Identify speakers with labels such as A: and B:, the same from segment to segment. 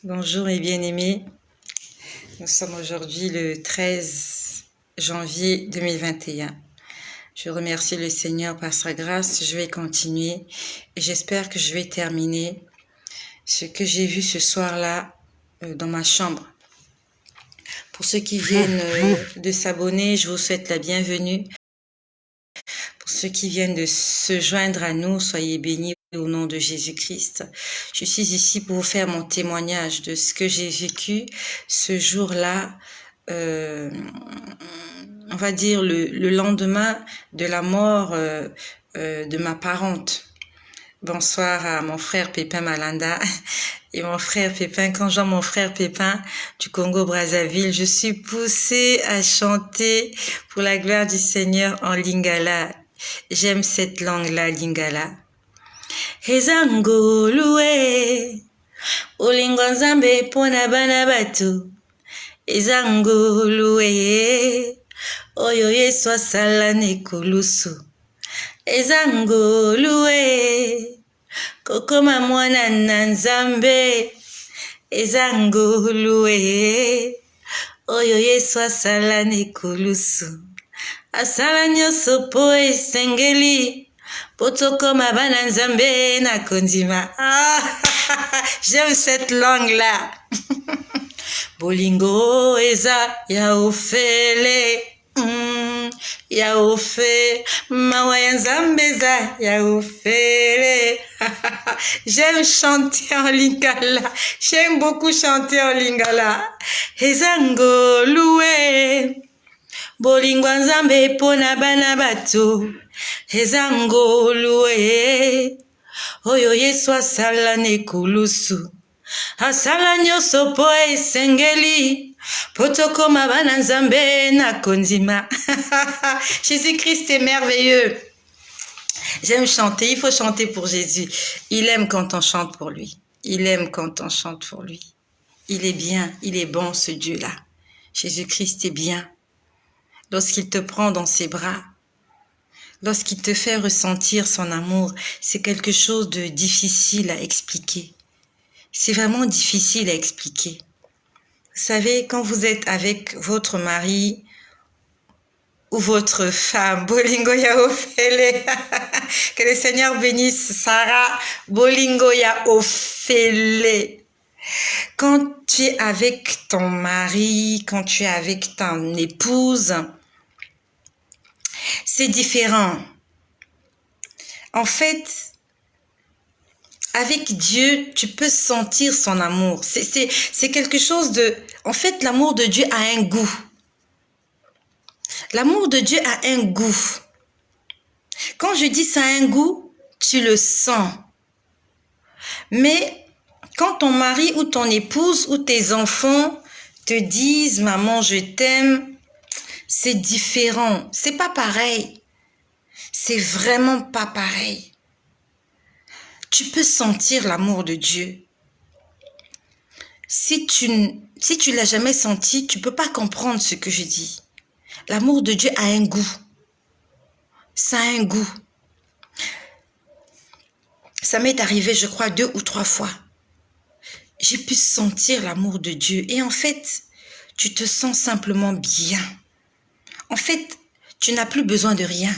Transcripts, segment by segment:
A: Bonjour et bien-aimés, nous sommes aujourd'hui le 13 janvier 2021. Je remercie le Seigneur par sa grâce, je vais continuer et j'espère que je vais terminer ce que j'ai vu ce soir-là dans ma chambre. Pour ceux qui viennent de s'abonner, je vous souhaite la bienvenue. Pour ceux qui viennent de se joindre à nous, soyez bénis au nom de Jésus-Christ. Je suis ici pour vous faire mon témoignage de ce que j'ai vécu ce jour-là, on va dire le lendemain de la mort de ma parente. Bonsoir à mon frère Pépin Malanda et mon frère Pépin. Quand j'entends mon frère Pépin du Congo-Brazzaville, je suis poussée à chanter pour la gloire du Seigneur en lingala. J'aime cette langue-là, lingala. Ezangolue, olingo nzambe pona bana batu. Ezangolue, oyo Yesu asala nekulusu. Ezangolue, kokoma mwana na nzambe. Ezangolue, oyo Yesu asala nekulusu. Asala nyonso po esengeli, po tokoma bana nzambe na kondima. J'aime cette langue-là. Bolingo eza ya ofele, ya ofe, mawa ya nzambe eza ya ofele. J'aime chanter en lingala. J'aime beaucoup chanter en lingala. Ezangolue, bolingo nzambe pona bana bato. Ezangolue, oyo Yesu asala nekulusu. Asala nyonso po esengeli, po tokoma bana nzambe na kondima. Jésus-Christ est merveilleux. J'aime chanter, il faut chanter pour Jésus. Il aime quand on chante pour lui. Il aime quand on chante pour lui. Il est bien, il est bon ce Dieu-là. Jésus-Christ est bien. Lorsqu'il te prend dans ses bras, lorsqu'il te fait ressentir son amour, c'est quelque chose de difficile à expliquer. C'est vraiment difficile à expliquer. Vous savez, quand vous êtes avec votre mari ou votre femme, Bolingo ya ofele, que le Seigneur bénisse Sarah, Bolingo ya ofele. Quand tu es avec ton mari, quand tu es avec ton épouse, c'est différent. En fait, avec Dieu, tu peux sentir son amour. C'est quelque chose de... En fait, l'amour de Dieu a un goût. L'amour de Dieu a un goût. Quand je dis ça a un goût, tu le sens. Mais quand ton mari ou ton épouse ou tes enfants te disent « Maman, je t'aime », c'est différent. C'est pas pareil. C'est vraiment pas pareil. Tu peux sentir l'amour de Dieu. Si tu l'as jamais senti, tu peux pas comprendre ce que je dis. L'amour de Dieu a un goût. Ça a un goût. Ça m'est arrivé, je crois, 2 ou 3 fois. J'ai pu sentir l'amour de Dieu. Et en fait, tu te sens simplement bien. En fait, tu n'as plus besoin de rien.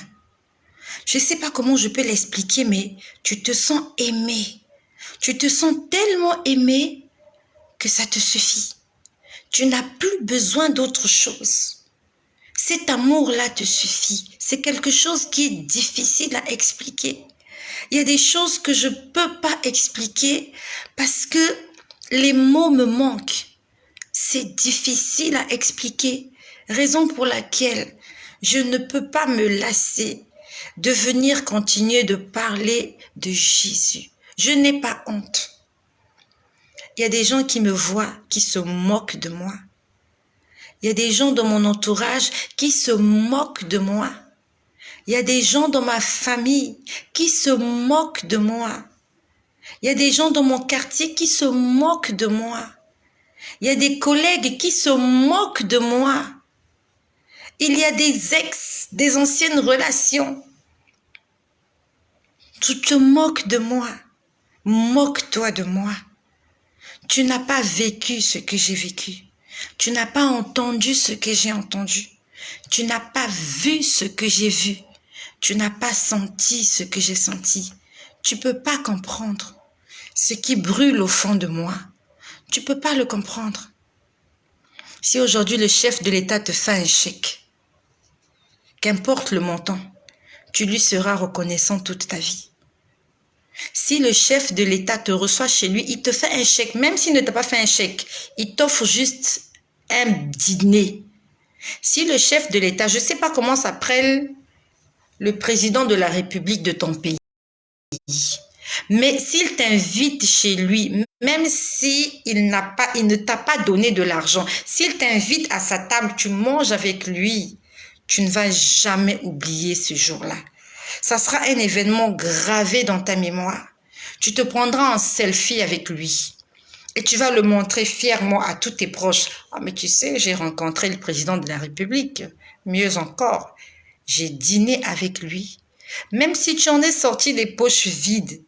A: Je ne sais pas comment je peux l'expliquer, mais tu te sens aimé. Tu te sens tellement aimé que ça te suffit. Tu n'as plus besoin d'autre chose. Cet amour-là te suffit. C'est quelque chose qui est difficile à expliquer. Il y a des choses que je ne peux pas expliquer parce que les mots me manquent. C'est difficile à expliquer. Raison pour laquelle je ne peux pas me lasser de venir continuer de parler de Jésus. Je n'ai pas honte. Il y a des gens qui me voient, qui se moquent de moi. Il y a des gens dans mon entourage qui se moquent de moi. Il y a des gens dans ma famille qui se moquent de moi. Il y a des gens dans mon quartier qui se moquent de moi. Il y a des collègues qui se moquent de moi. Il y a des ex, des anciennes relations. Tu te moques de moi. Moque-toi de moi. Tu n'as pas vécu ce que j'ai vécu. Tu n'as pas entendu ce que j'ai entendu. Tu n'as pas vu ce que j'ai vu. Tu n'as pas senti ce que j'ai senti. Tu peux pas comprendre ce qui brûle au fond de moi. Tu peux pas le comprendre. Si aujourd'hui le chef de l'État te fait un chèque, qu'importe le montant, tu lui seras reconnaissant toute ta vie. Si le chef de l'État te reçoit chez lui, il te fait un chèque, même s'il ne t'a pas fait un chèque, il t'offre juste un dîner. Si le chef de l'État, je ne sais pas comment s'appelle le président de la République de ton pays, mais s'il t'invite chez lui, même si il ne t'a pas donné de l'argent, s'il t'invite à sa table, tu manges avec lui, tu ne vas jamais oublier ce jour-là. Ça sera un événement gravé dans ta mémoire. Tu te prendras en selfie avec lui et tu vas le montrer fièrement à tous tes proches. Ah, mais tu sais, j'ai rencontré le président de la République. Mieux encore, j'ai dîné avec lui. Même si tu en es sorti les poches vides,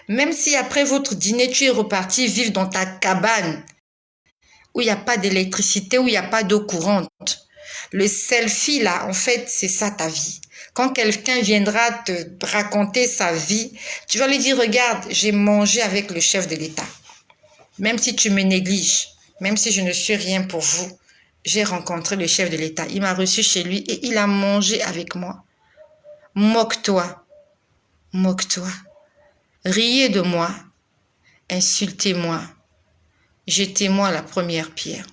A: même si après votre dîner, tu es reparti vivre dans ta cabane où il n'y a pas d'électricité, où il n'y a pas d'eau courante. Le selfie, là, en fait, c'est ça ta vie. Quand quelqu'un viendra te raconter sa vie, tu vas lui dire, regarde, j'ai mangé avec le chef de l'État. Même si tu me négliges, même si je ne suis rien pour vous, j'ai rencontré le chef de l'État. Il m'a reçu chez lui et il a mangé avec moi. Moque-toi. Moque-toi. Riez de moi. Insultez-moi. Jetez-moi la première pierre.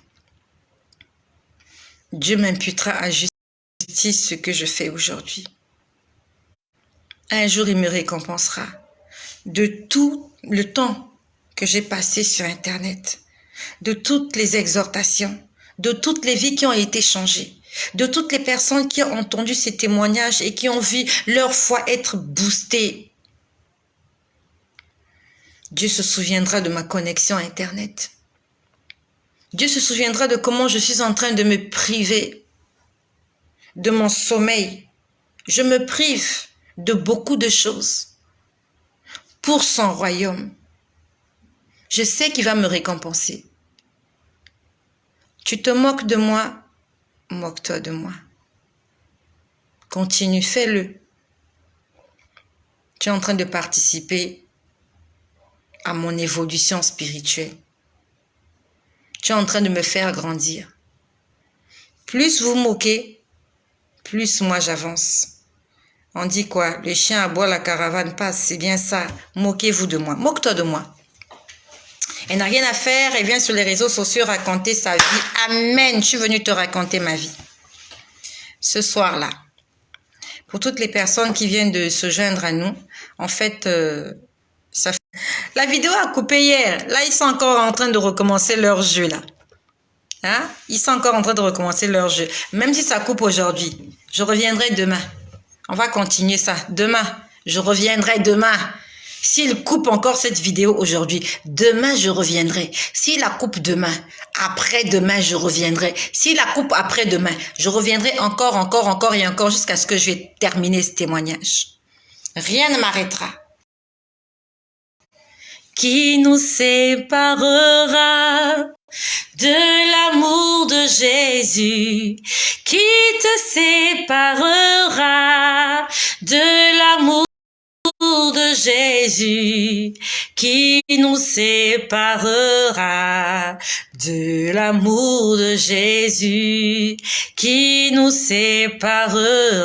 A: Dieu m'imputera à justice ce que je fais aujourd'hui. Un jour, il me récompensera de tout le temps que j'ai passé sur Internet, de toutes les exhortations, de toutes les vies qui ont été changées, de toutes les personnes qui ont entendu ces témoignages et qui ont vu leur foi être boostée. Dieu se souviendra de ma connexion à Internet. Dieu se souviendra de comment je suis en train de me priver de mon sommeil. Je me prive de beaucoup de choses pour son royaume. Je sais qu'il va me récompenser. Tu te moques de moi, moque-toi de moi. Continue, fais-le. Tu es en train de participer à mon évolution spirituelle. Tu es en train de me faire grandir. Plus vous moquez, plus moi j'avance. On dit quoi? Le chien aboie, la caravane passe. C'est bien ça. Moquez-vous de moi. Moque-toi de moi. Elle n'a rien à faire. Elle vient sur les réseaux sociaux raconter sa vie. Amen. Je suis venue te raconter ma vie. Ce soir-là, pour toutes les personnes qui viennent de se joindre à nous, en fait, la vidéo a coupé hier. Là, ils sont encore en train de recommencer leur jeu, là. Hein? Ils sont encore en train de recommencer leur jeu. Même si ça coupe aujourd'hui, je reviendrai demain. On va continuer ça. Demain, je reviendrai demain. S'il coupe encore cette vidéo aujourd'hui, demain, je reviendrai. S'il la coupe demain, après-demain, je reviendrai. S'il la coupe après-demain, je reviendrai encore et encore jusqu'à ce que je vais terminer ce témoignage. Rien ne m'arrêtera. Qui nous séparera de l'amour de Jésus? Qui te séparera de l'amour de Jésus? Qui nous séparera de l'amour de Jésus? Qui nous séparera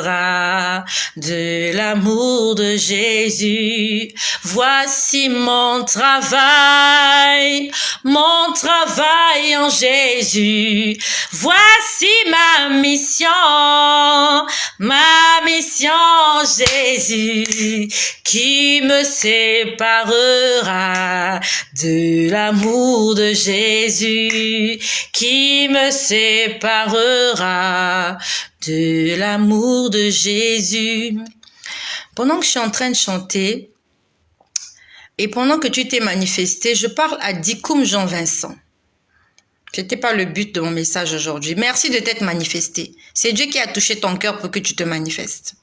A: de l'amour de Jésus? Voici mon travail en Jésus. Voici ma mission Jésus. Qui me séparera de l'amour de Jésus? Qui me séparera de l'amour de Jésus? Pendant que je suis en train de chanter et pendant que tu t'es manifesté, je parle à Dikoum Jean-Vincent. Ce n'était pas le but de mon message aujourd'hui. Merci de t'être manifesté. C'est Dieu qui a touché ton cœur pour que tu te manifestes.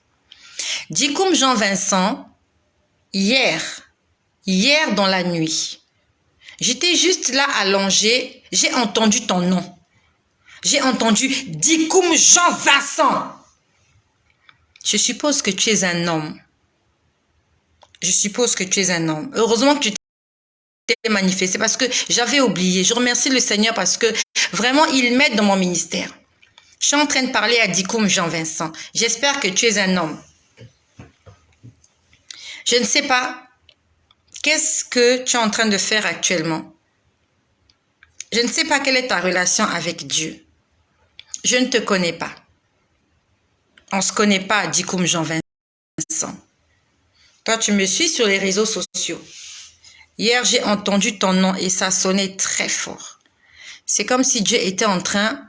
A: Dikoum Jean-Vincent, hier dans la nuit, J'étais juste là allongée. J'ai entendu ton nom. J'ai entendu Dikoum Jean-Vincent. Je suppose que tu es un homme. Je suppose que tu es un homme. Heureusement que tu t'es manifesté parce que j'avais oublié. Je remercie le Seigneur parce que vraiment, il m'aide dans mon ministère. Je suis en train de parler à Dikoum Jean-Vincent. J'espère que tu es un homme. Je ne sais pas qu'est-ce que tu es en train de faire actuellement. Je ne sais pas quelle est ta relation avec Dieu. Je ne te connais pas. On ne se connaît pas, Dikoum Jean-Vincent. Toi, tu me suis sur les réseaux sociaux. Hier, j'ai entendu ton nom et ça sonnait très fort. C'est comme si Dieu était en train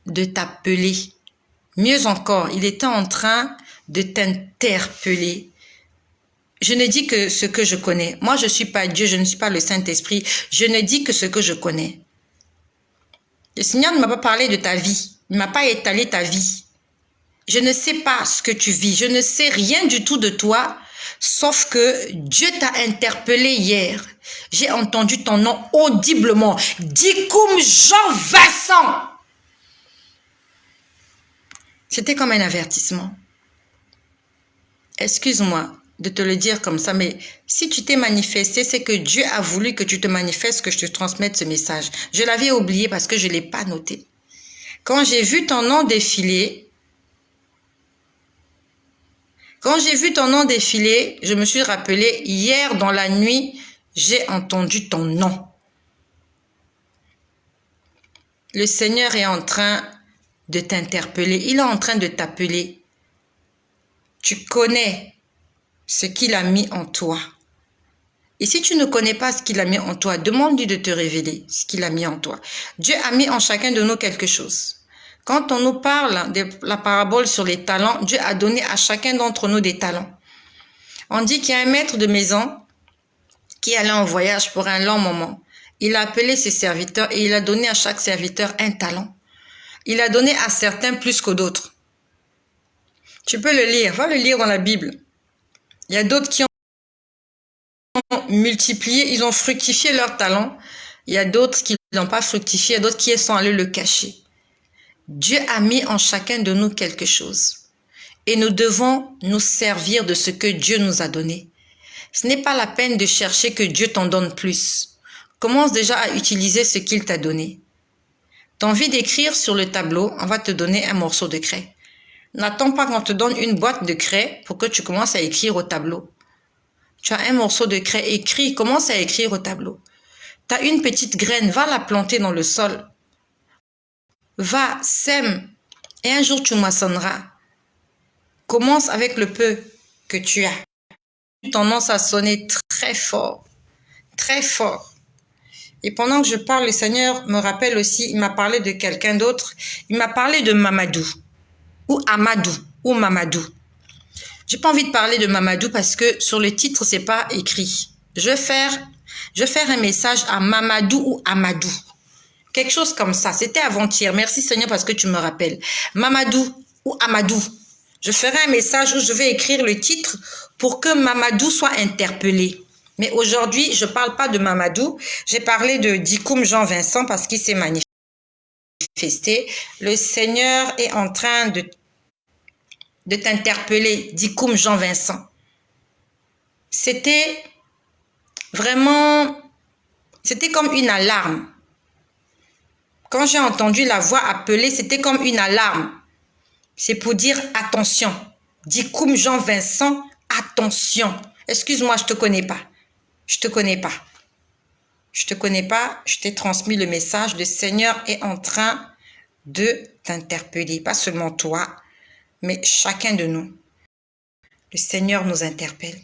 A: de t'appeler. Mieux encore, il était en train de t'interpeller. Je ne dis que ce que je connais. Moi, je ne suis pas Dieu, je ne suis pas le Saint-Esprit. Je ne dis que ce que je connais. Le Seigneur ne m'a pas parlé de ta vie. Il ne m'a pas étalé ta vie. Je ne sais pas ce que tu vis. Je ne sais rien du tout de toi, sauf que Dieu t'a interpellé hier. J'ai entendu ton nom audiblement. Dikoum Jean-Vincent. C'était comme un avertissement. Excuse-moi de te le dire comme ça, mais si tu t'es manifesté, c'est que Dieu a voulu que tu te manifestes, que je te transmette ce message. Je l'avais oublié parce que je ne l'ai pas noté. Quand j'ai vu ton nom défiler, je me suis rappelé, hier dans la nuit, j'ai entendu ton nom. Le Seigneur est en train de t'interpeller, il est en train de t'appeler. Tu connais ce qu'il a mis en toi. Et si tu ne connais pas ce qu'il a mis en toi, demande-lui de te révéler ce qu'il a mis en toi. Dieu a mis en chacun de nous quelque chose. Quand on nous parle de la parabole sur les talents, Dieu a donné à chacun d'entre nous des talents. On dit qu'il y a un maître de maison qui allait en voyage pour un long moment. Il a appelé ses serviteurs et il a donné à chaque serviteur un talent. Il a donné à certains plus qu'aux d'autres. Tu peux le lire, va le lire dans la Bible. Il y a d'autres qui ont multiplié, ils ont fructifié leur talent. Il y a d'autres qui n'ont pas fructifié, il y a d'autres qui sont allés le cacher. Dieu a mis en chacun de nous quelque chose. Et nous devons nous servir de ce que Dieu nous a donné. Ce n'est pas la peine de chercher que Dieu t'en donne plus. Commence déjà à utiliser ce qu'il t'a donné. Tu as envie d'écrire sur le tableau, on va te donner un morceau de craie. N'attends pas qu'on te donne une boîte de craie pour que tu commences à écrire au tableau. Tu as un morceau de craie, écris, commence à écrire au tableau. Tu as une petite graine, va la planter dans le sol. Va, sème, et un jour tu moissonneras. Commence avec le peu que tu as. Tendance à sonner très fort, très fort. Et pendant que je parle, le Seigneur me rappelle aussi, il m'a parlé de quelqu'un d'autre. Il m'a parlé de Mamadou, ou Amadou, ou Mamadou. J'ai pas envie de parler de Mamadou parce que sur le titre, c'est pas écrit. Je vais faire un message à Mamadou ou Amadou. Quelque chose comme ça. C'était avant-hier. Merci Seigneur parce que tu me rappelles. Mamadou ou Amadou. Je ferai un message où je vais écrire le titre pour que Mamadou soit interpellé. Mais aujourd'hui, je parle pas de Mamadou. J'ai parlé de Dikoum Jean-Vincent parce qu'il s'est manifesté. Le Seigneur est en train de t'interpeller, Dikoum Jean-Vincent. C'était vraiment, c'était comme une alarme. Quand j'ai entendu la voix appeler, c'était comme une alarme. C'est pour dire attention. Dikoum Jean-Vincent, attention. Excuse-moi, je te connais pas. Je te connais pas. Je te connais pas. Je t'ai transmis le message. Le Seigneur est en train de t'interpeller. Pas seulement toi, mais chacun de nous. Le Seigneur nous interpelle.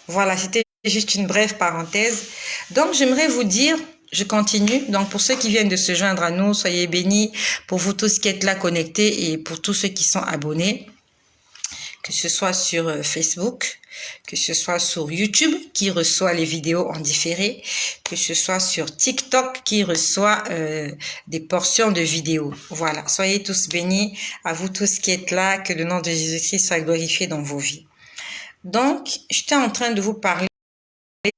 A: Voilà, c'était juste une brève parenthèse. Donc, j'aimerais vous dire, je continue. Donc, pour ceux qui viennent de se joindre à nous, soyez bénis. Pour vous tous qui êtes là connectés et pour tous ceux qui sont abonnés, que ce soit sur Facebook, que ce soit sur YouTube qui reçoit les vidéos en différé, que ce soit sur TikTok qui reçoit des portions de vidéos. Voilà, soyez tous bénis, à vous tous qui êtes là, que le nom de Jésus-Christ soit glorifié dans vos vies. Donc, j'étais en train de vous parler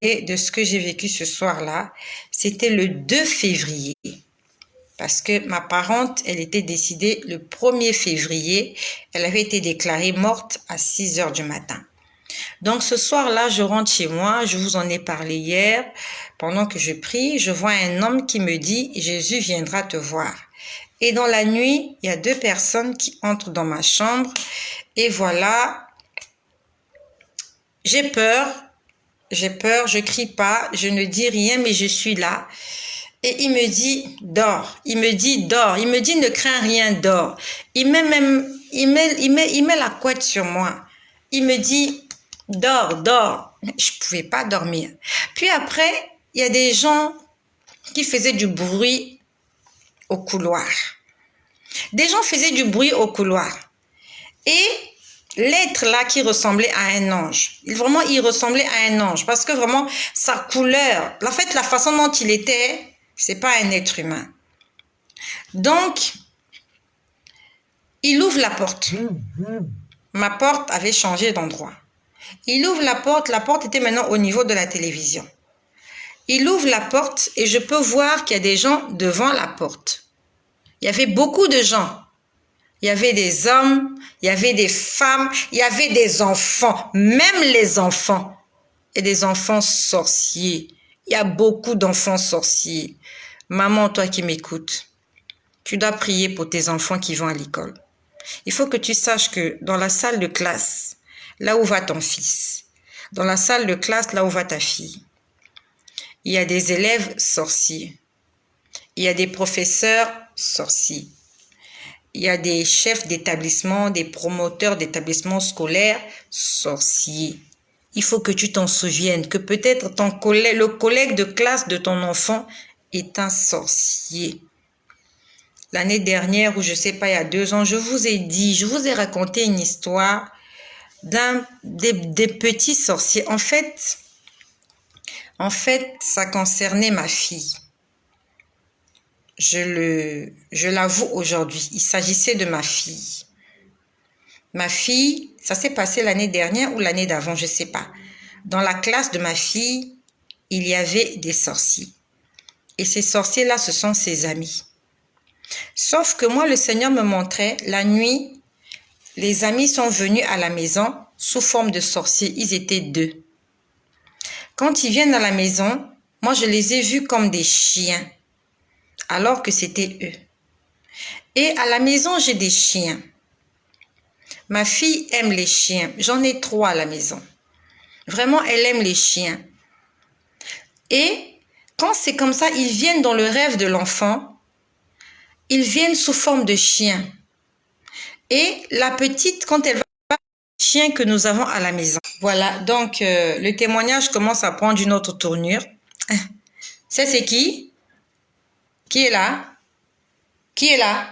A: de ce que j'ai vécu ce soir-là. C'était le 2 février. Parce que ma parente, elle était décédée le 1er février. Elle avait été déclarée morte à 6 heures du matin. Donc ce soir-là, je rentre chez moi, je vous en ai parlé hier. Pendant que je prie, je vois un homme qui me dit « Jésus viendra te voir ». Et dans la nuit, il y a 2 personnes qui entrent dans ma chambre. Et voilà, j'ai peur, je crie pas, je ne dis rien, mais je suis là. Et il me dit, dors. Il me dit, dors. Il me dit, ne crains rien, dors. Il met la couette sur moi. Il me dit, dors, dors. Je ne pouvais pas dormir. Puis après, il y a des gens qui faisaient du bruit au couloir. Des gens faisaient du bruit au couloir. Et l'être là qui ressemblait à un ange, il ressemblait à un ange parce que vraiment, sa couleur, en fait, la façon dont il était, c'est pas un être humain. Donc, il ouvre la porte. Ma porte avait changé d'endroit. Il ouvre la porte était maintenant au niveau de la télévision. Il ouvre la porte et je peux voir qu'il y a des gens devant la porte. Il y avait beaucoup de gens. Il y avait des hommes, il y avait des femmes, il y avait des enfants, même les enfants. Et des enfants sorciers. Il y a beaucoup d'enfants sorciers. Maman, toi qui m'écoutes, tu dois prier pour tes enfants qui vont à l'école. Il faut que tu saches que dans la salle de classe, là où va ton fils, dans la salle de classe, là où va ta fille, il y a des élèves sorciers. Il y a des professeurs sorciers. Il y a des chefs d'établissement, des promoteurs d'établissements scolaires sorciers. Il faut que tu t'en souviennes que peut-être le collègue de classe de ton enfant est un sorcier. L'année dernière, ou je sais pas, il y a 2 ans, je vous ai raconté une histoire des petits sorciers. En fait, ça concernait ma fille. Je l'avoue aujourd'hui, il s'agissait de ma fille. Ma fille, ça s'est passé l'année dernière ou l'année d'avant, je sais pas. Dans la classe de ma fille, il y avait des sorciers. Et ces sorciers-là, ce sont ses amis. Sauf que moi, le Seigneur me montrait, la nuit, les amis sont venus à la maison sous forme de sorciers. Ils étaient 2. Quand ils viennent à la maison, moi, je les ai vus comme des chiens, alors que c'était eux. Et à la maison, j'ai des chiens. Ma fille aime les chiens. J'en ai 3 à la maison. Vraiment, elle aime les chiens. Et quand c'est comme ça, ils viennent dans le rêve de l'enfant. Ils viennent sous forme de chiens. Et la petite, quand elle va le chien que nous avons à la maison. Voilà, donc le témoignage commence à prendre une autre tournure. Ça, c'est qui? Qui est là? Qui est là?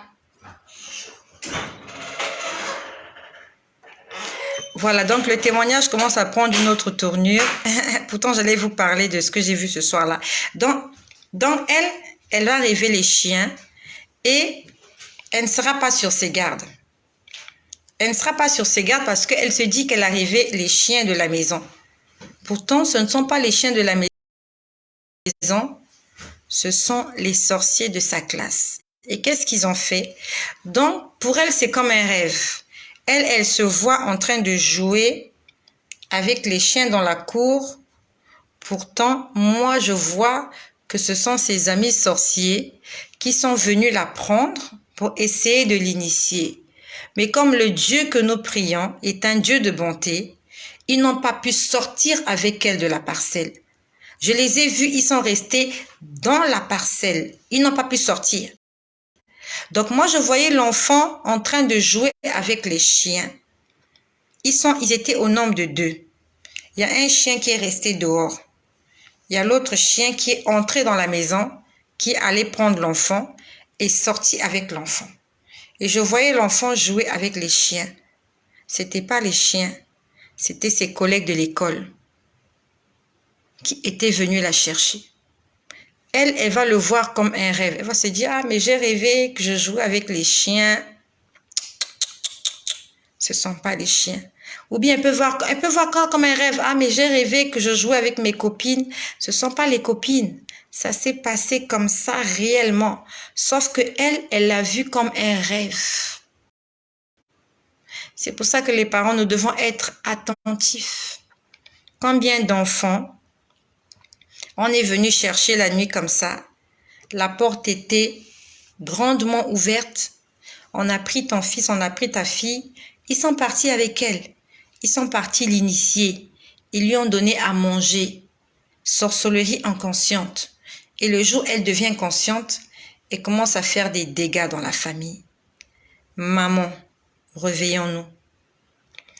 A: Voilà, donc le témoignage commence à prendre une autre tournure. Pourtant, j'allais vous parler de ce que j'ai vu ce soir-là. Donc elle va rêver les chiens et elle ne sera pas sur ses gardes. Elle ne sera pas sur ses gardes parce qu'elle se dit qu'elle a rêvé les chiens de la maison. Pourtant, ce ne sont pas les chiens de la maison, ce sont les sorciers de sa classe. Et qu'est-ce qu'ils ont fait? Donc, pour elle, c'est comme un rêve. Elle se voit en train de jouer avec les chiens dans la cour. Pourtant, moi, je vois que ce sont ses amis sorciers qui sont venus la prendre pour essayer de l'initier. Mais comme le Dieu que nous prions est un Dieu de bonté, ils n'ont pas pu sortir avec elle de la parcelle. Je les ai vus, ils sont restés dans la parcelle. Ils n'ont pas pu sortir. Donc moi, je voyais l'enfant en train de jouer avec les chiens. Ils étaient au nombre de 2. Il y a un chien qui est resté dehors. Il y a l'autre chien qui est entré dans la maison, qui allait prendre l'enfant et sorti avec l'enfant. Et je voyais l'enfant jouer avec les chiens. C'était pas les chiens, c'était ses collègues de l'école qui étaient venus la chercher. Elle va le voir comme un rêve. Elle va se dire, ah, mais j'ai rêvé que je jouais avec les chiens. Ce ne sont pas les chiens. Ou bien elle peut voir comme un rêve. Ah, mais j'ai rêvé que je jouais avec mes copines. Ce ne sont pas les copines. Ça s'est passé comme ça réellement. Sauf que elle l'a vu comme un rêve. C'est pour ça que les parents, nous devons être attentifs. Combien d'enfants on est venu chercher la nuit comme ça? La porte était grandement ouverte. On a pris ton fils, on a pris ta fille. Ils sont partis avec elle. Ils sont partis l'initier. Ils lui ont donné à manger. Sorcellerie inconsciente. Et le jour où elle devient consciente, elle commence à faire des dégâts dans la famille. Maman, réveillons-nous.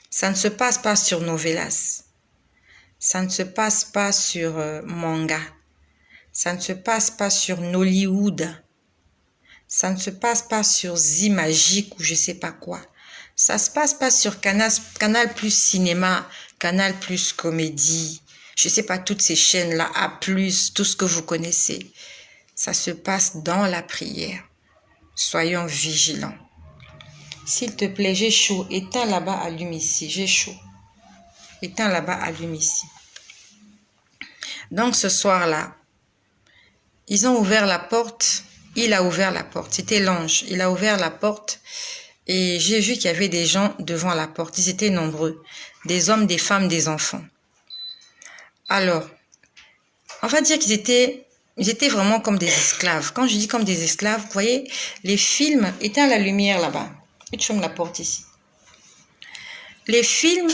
A: Ça ne se passe pas sur novelas. Ça ne se passe pas sur manga. Ça ne se passe pas sur Nollywood. Ça ne se passe pas sur Zimagique ou je sais pas quoi. Ça se passe pas sur Canal Plus Cinéma, Canal Plus Comédie. Je sais pas, toutes ces chaînes-là, A+, tout ce que vous connaissez. Ça se passe dans la prière. Soyons vigilants. S'il te plaît, j'ai chaud. Éteins là-bas, allume ici. J'ai chaud. Éteins là-bas, allume ici. Donc ce soir-là, ils ont ouvert la porte. Il a ouvert la porte. C'était l'ange. Il a ouvert la porte et j'ai vu qu'il y avait des gens devant la porte. Ils étaient nombreux. Des hommes, des femmes, des enfants. Alors, on va dire qu'ils étaient vraiment comme des esclaves. Quand je dis comme des esclaves, vous voyez, les films, éteins la lumière là-bas. Et tu fermes la porte ici. Les films,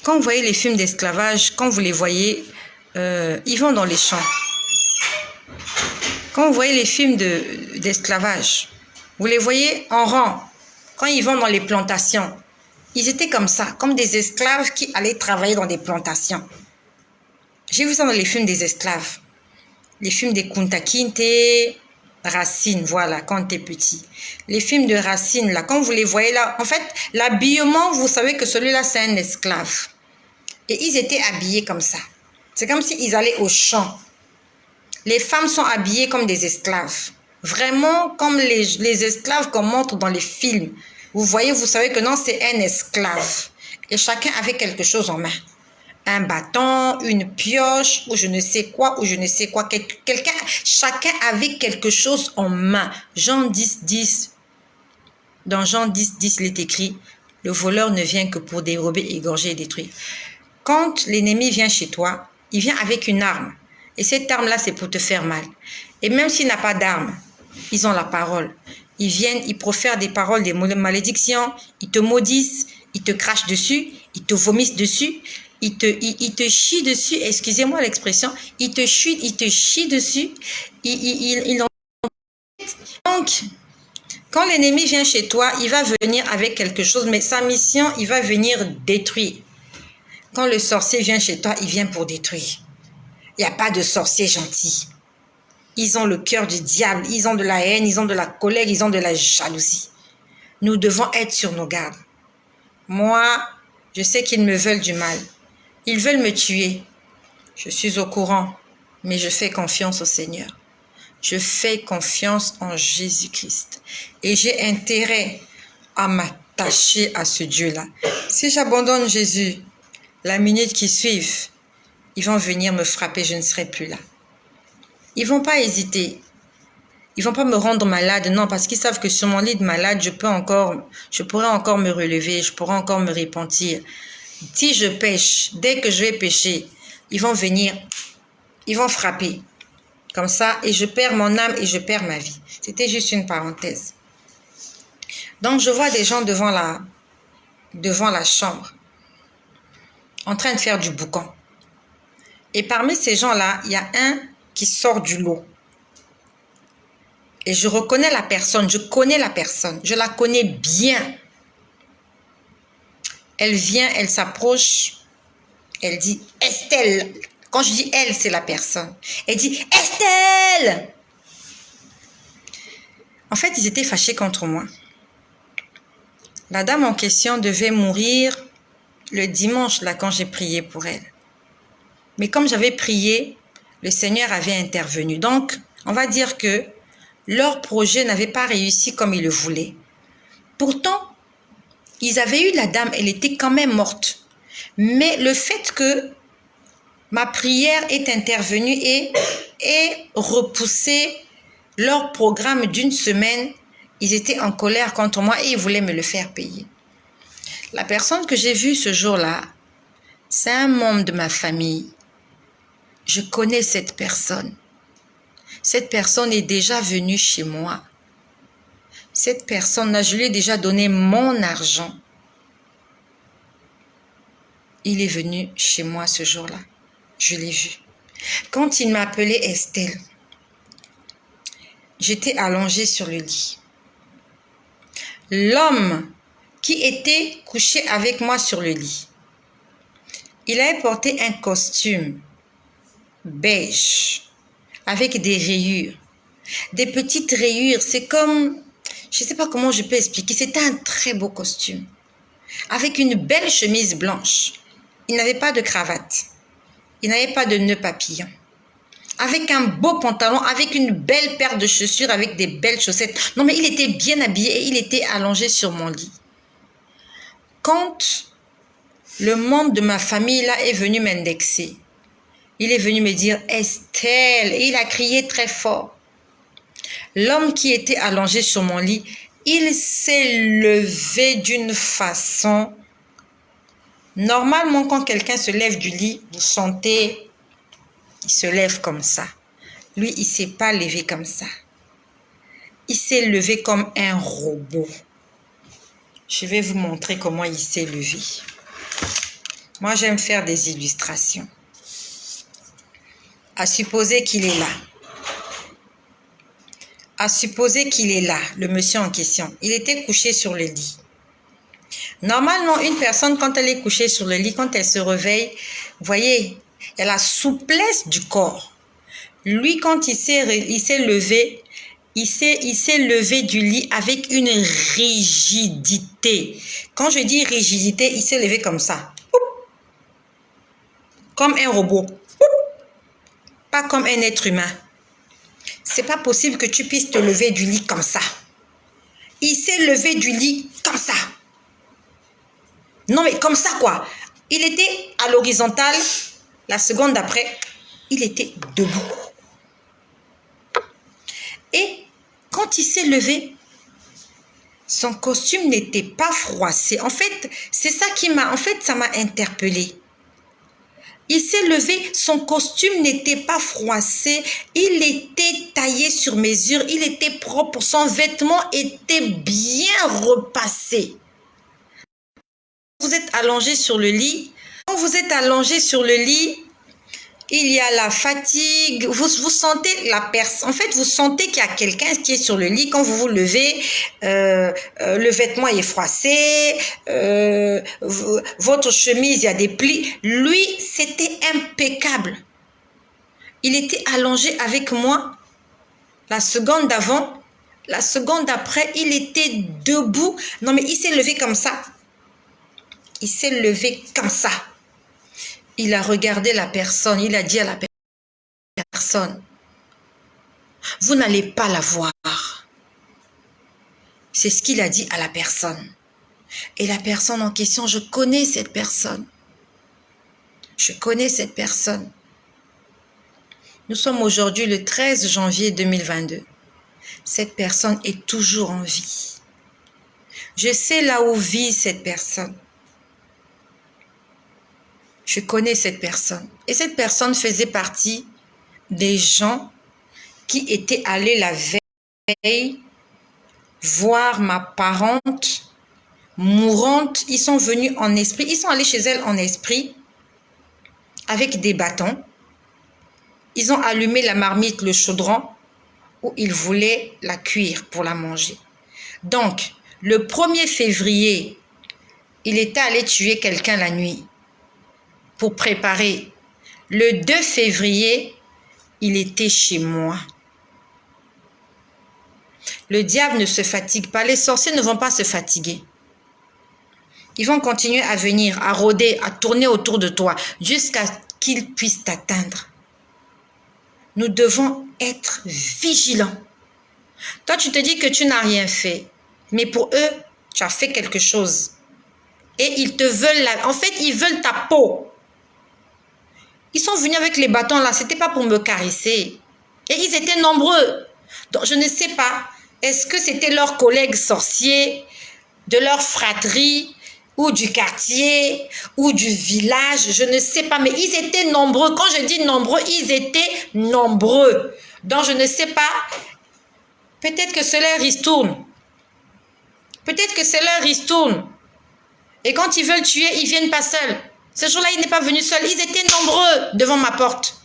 A: quand vous voyez les films d'esclavage, quand vous les voyez, ils vont dans les champs. Quand vous voyez les films d'esclavage, vous les voyez en rang. Quand ils vont dans les plantations, ils étaient comme ça, comme des esclaves qui allaient travailler dans des plantations. J'ai vu ça dans les films des esclaves. Les films des Kunta Kinte, Racine, voilà, quand t'es petit. Les films de Racine, là, quand vous les voyez là, en fait, l'habillement, vous savez que celui-là, c'est un esclave. Et ils étaient habillés comme ça. C'est comme s'ils allaient au champ. Les femmes sont habillées comme des esclaves. Vraiment comme les esclaves qu'on montre dans les films. Vous voyez, vous savez que non, c'est un esclave. Et chacun avait quelque chose en main. Un bâton, une pioche, ou je ne sais quoi, chacun avait quelque chose en main. Jean 10, 10. Dans Jean 10, 10, il est écrit, le voleur ne vient que pour dérober, égorger et détruire. Quand l'ennemi vient chez toi, il vient avec une arme. Et cette arme-là, c'est pour te faire mal. Et même s'il n'a pas d'arme, ils ont la parole. Ils viennent, ils profèrent des paroles, des malédictions, ils te maudissent, ils te crachent dessus, ils te vomissent dessus, ils te chient dessus, excusez-moi l'expression, ils te chient dessus, Donc, quand l'ennemi vient chez toi, il va venir avec quelque chose, mais sa mission, il va venir détruire. Quand le sorcier vient chez toi, il vient pour détruire. Il n'y a pas de sorcier gentil. Ils ont le cœur du diable, ils ont de la haine, ils ont de la colère, ils ont de la jalousie. Nous devons être sur nos gardes. Moi, je sais qu'ils me veulent du mal. Ils veulent me tuer. Je suis au courant, mais je fais confiance au Seigneur. Je fais confiance en Jésus-Christ. Et j'ai intérêt à m'attacher à ce Dieu-là. Si j'abandonne Jésus, la minute qui suit, ils vont venir me frapper, je ne serai plus là. Ils vont pas hésiter. Ils vont pas me rendre malade, non, parce qu'ils savent que sur mon lit de malade, je pourrais encore me relever, je pourrais encore me repentir. Si je pêche, dès que je vais pêcher, ils vont venir, ils vont frapper. Comme ça, et je perds mon âme et je perds ma vie. C'était juste une parenthèse. Donc, je vois des gens devant la chambre, en train de faire du boucan. Et parmi ces gens-là, il y a un qui sort du lot. Et je reconnais la personne, je connais la personne, je la connais bien. Elle vient, elle s'approche, elle dit « Estelle ». Quand je dis « elle », c'est la personne. Elle dit « Estelle ». En fait, ils étaient fâchés contre moi. La dame en question devait mourir le dimanche, là, quand j'ai prié pour elle. Mais comme j'avais prié, le Seigneur avait intervenu. Donc, on va dire que leur projet n'avait pas réussi comme ils le voulaient. Pourtant, Ils avaient eu la dame, elle était quand même morte. Mais le fait que ma prière est intervenue et ait repoussé leur programme d'une semaine, ils étaient en colère contre moi et ils voulaient me le faire payer. La personne que j'ai vue ce jour-là, c'est un membre de ma famille. Je connais cette personne. Cette personne est déjà venue chez moi. Cette personne-là, je lui ai déjà donné mon argent. Il est venu chez moi ce jour-là. Je l'ai vu. Quand il m'a appelé Estelle, j'étais allongée sur le lit. L'homme qui était couché avec moi sur le lit, il avait porté un costume beige avec des rayures. Des petites rayures, c'est comme, je ne sais pas comment je peux expliquer, c'était un très beau costume. Avec une belle chemise blanche. Il n'avait pas de cravate. Il n'avait pas de nœud papillon. Avec un beau pantalon, avec une belle paire de chaussures, avec des belles chaussettes. Non, mais il était bien habillé et il était allongé sur mon lit. Quand le membre de ma famille là est venu m'indexer, il est venu me dire « Estelle » et il a crié très fort. L'homme qui était allongé sur mon lit, il s'est levé d'une façon... Normalement, quand quelqu'un se lève du lit, vous sentez, il se lève comme ça. Lui, il ne s'est pas levé comme ça. Il s'est levé comme un robot. Je vais vous montrer comment il s'est levé. Moi, j'aime faire des illustrations. À supposer qu'il est là. À supposer qu'il est là, le monsieur en question. Il était couché sur le lit. Normalement, une personne, quand elle est couchée sur le lit, quand elle se réveille, vous voyez, elle a la souplesse du corps. Lui, quand il s'est levé, il s'est levé du lit avec une rigidité. Quand je dis rigidité, il s'est levé comme ça. Comme un robot. Pas comme un être humain. C'est pas possible que tu puisses te lever du lit comme ça. Il s'est levé du lit comme ça. Non, mais comme ça, quoi. Il était à l'horizontale. La seconde d'après, il était debout. Et quand il s'est levé, son costume n'était pas froissé. En fait, c'est ça qui m'a... En fait, ça m'a interpellée. Il s'est levé, son costume n'était pas froissé. Il était taillé sur mesure. Il était propre. Son vêtement était bien repassé. Vous êtes allongé sur le lit. Quand vous êtes allongé sur le lit, il y a la fatigue. Vous sentez la personne. En fait, vous sentez qu'il y a quelqu'un qui est sur le lit. Quand vous vous levez, le vêtement est froissé. Votre chemise, il y a des plis. Lui, c'était impeccable. Il était allongé avec moi. La seconde d'avant, la seconde d'après, il était debout. Non, mais il s'est levé comme ça. Il s'est levé comme ça. Il a regardé la personne. Il a dit à la personne, vous n'allez pas la voir. C'est ce qu'il a dit à la personne. Et la personne en question, je connais cette personne. Je connais cette personne. Nous sommes aujourd'hui le 13 janvier 2022. Cette personne est toujours en vie. Je sais là où vit cette personne. Je connais cette personne. Et cette personne faisait partie des gens qui étaient allés la veille voir ma parente mourante. Ils sont venus en esprit. Ils sont allés chez elle en esprit avec des bâtons. Ils ont allumé la marmite, le chaudron, où ils voulaient la cuire pour la manger. Donc, le 1er février, il était allé tuer quelqu'un la nuit pour préparer. Le 2 février, il était chez moi. Le diable ne se fatigue pas. Les sorciers ne vont pas se fatiguer. Ils vont continuer à venir, à rôder, à tourner autour de toi jusqu'à qu'ils puissent t'atteindre. Nous devons être vigilants. Toi, tu te dis que tu n'as rien fait. Mais pour eux, tu as fait quelque chose. Et ils te veulent, en fait, ils veulent ta peau. Ils sont venus avec les bâtons là, c'était pas pour me caresser. Et ils étaient nombreux. Donc, je ne sais pas, est-ce que c'était leurs collègues sorciers, de leur fratrie, ou du quartier, ou du village, je ne sais pas, mais ils étaient nombreux. Quand je dis nombreux, ils étaient nombreux. Donc, je ne sais pas, peut-être que c'est leur ristourne. Peut-être que c'est leur ristourne. Et quand ils veulent tuer, ils viennent pas seuls. Ce jour-là, il n'est pas venu seul. Ils étaient nombreux devant ma porte.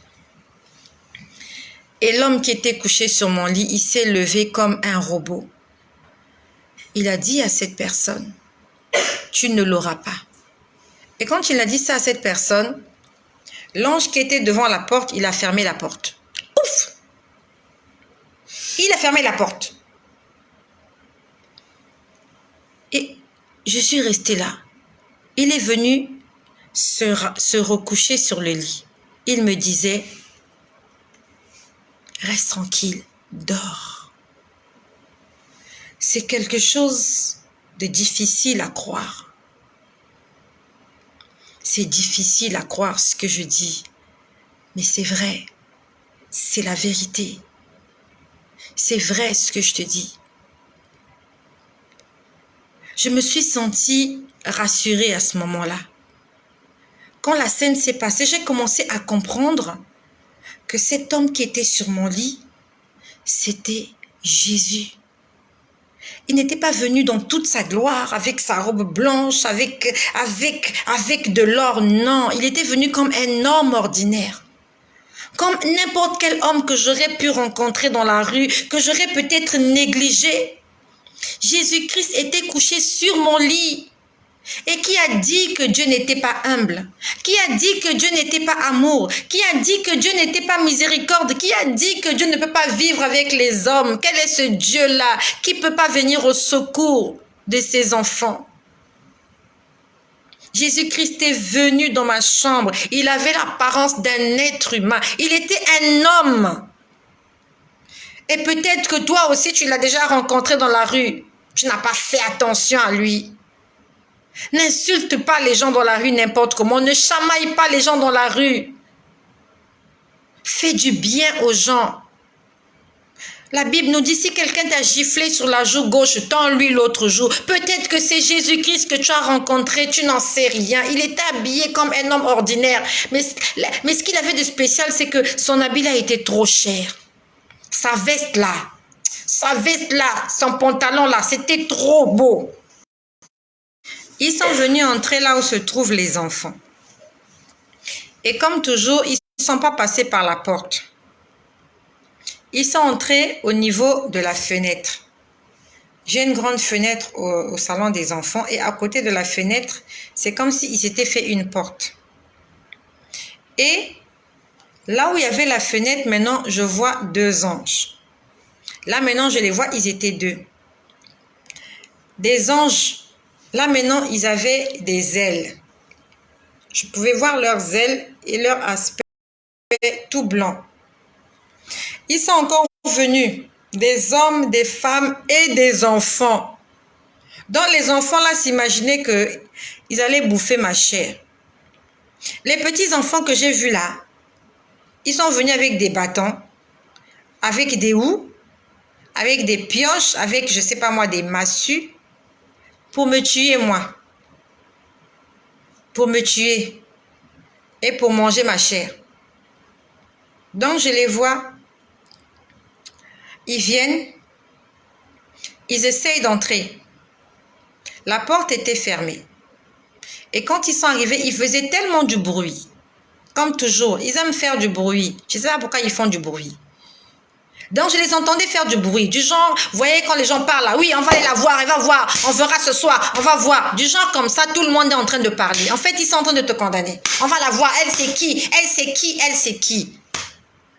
A: Et l'homme qui était couché sur mon lit, il s'est levé comme un robot. Il a dit à cette personne, tu ne l'auras pas. Et quand il a dit ça à cette personne, l'ange qui était devant la porte, il a fermé la porte. Ouf! Il a fermé la porte. Et je suis restée là. Il est venu se recoucher sur le lit. Il me disait, reste tranquille, dors. C'est quelque chose de difficile à croire. C'est difficile à croire ce que je dis, mais c'est vrai, c'est la vérité. C'est vrai ce que je te dis. Je me suis sentie rassurée à ce moment-là. Quand la scène s'est passée, j'ai commencé à comprendre que cet homme qui était sur mon lit, c'était Jésus. Il n'était pas venu dans toute sa gloire, avec sa robe blanche, avec de l'or, non. Il était venu comme un homme ordinaire. Comme n'importe quel homme que j'aurais pu rencontrer dans la rue, que j'aurais peut-être négligé. Jésus-Christ était couché sur mon lit. Et qui a dit que Dieu n'était pas humble? Qui a dit que Dieu n'était pas amour? Qui a dit que Dieu n'était pas miséricorde? Qui a dit que Dieu ne peut pas vivre avec les hommes? Quel est ce Dieu-là qui ne peut pas venir au secours de ses enfants? Jésus-Christ est venu dans ma chambre. Il avait l'apparence d'un être humain. Il était un homme. Et peut-être que toi aussi, tu l'as déjà rencontré dans la rue. Tu n'as pas fait attention à lui. N'insulte pas les gens dans la rue n'importe comment. Ne chamaille pas les gens dans la rue. Fais du bien aux gens. La Bible nous dit, si quelqu'un t'a giflé sur la joue gauche, tends-lui l'autre joue. Peut-être que c'est Jésus-Christ que tu as rencontré, tu n'en sais rien. Il était habillé comme un homme ordinaire. Mais ce qu'il avait de spécial, c'est que son habit là était trop cher. Sa veste là, son pantalon là, c'était trop beau. Ils sont venus entrer là où se trouvent les enfants. Et comme toujours, ils ne sont pas passés par la porte. Ils sont entrés au niveau de la fenêtre. J'ai une grande fenêtre au salon des enfants et à côté de la fenêtre, c'est comme s'ils s'étaient fait une porte. Et là où il y avait la fenêtre, maintenant, je vois deux anges. Là, maintenant, je les vois, ils étaient deux. Des anges. Là, maintenant, ils avaient des ailes. Je pouvais voir leurs ailes et leur aspect tout blanc. Ils sont encore venus, des hommes, des femmes et des enfants. Donc, les enfants, là, s'imaginaient qu'ils allaient bouffer ma chair. Les petits enfants que j'ai vus là, ils sont venus avec des bâtons, avec des houes, avec des pioches, avec, je ne sais pas moi, des massues, pour me tuer, moi. Pour me tuer. Et pour manger ma chair. Donc, je les vois. Ils viennent. Ils essayent d'entrer. La porte était fermée. Et quand ils sont arrivés, ils faisaient tellement du bruit. Comme toujours, ils aiment faire du bruit. Je ne sais pas pourquoi ils font du bruit. Donc, je les entendais faire du bruit. Du genre, vous voyez, quand les gens parlent là, oui, on va aller la voir, elle va voir, on verra ce soir, on va voir. Du genre comme ça, tout le monde est en train de parler. En fait, ils sont en train de te condamner. On va la voir, elle c'est qui, elle c'est qui, elle c'est qui.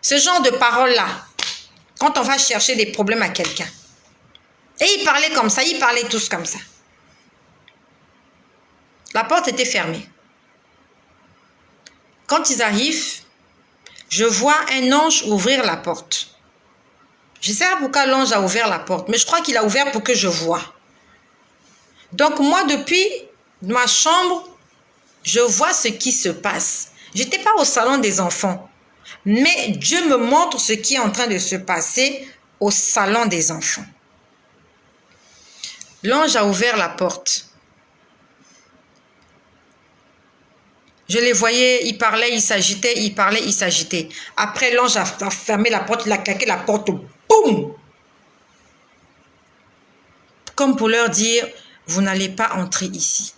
A: Ce genre de paroles-là, quand on va chercher des problèmes à quelqu'un. Et ils parlaient comme ça, ils parlaient tous comme ça. La porte était fermée. Quand ils arrivent, je vois un ange ouvrir la porte. Je ne sais pas pourquoi l'ange a ouvert la porte, mais je crois qu'il a ouvert pour que je voie. Donc moi, depuis ma chambre, je vois ce qui se passe. Je n'étais pas au salon des enfants, mais Dieu me montre ce qui est en train de se passer au salon des enfants. L'ange a ouvert la porte. Je les voyais, ils parlaient, ils s'agitaient, ils parlaient, ils s'agitaient. Après, l'ange a fermé la porte, il a claqué la porte, boum! Comme pour leur dire, vous n'allez pas entrer ici.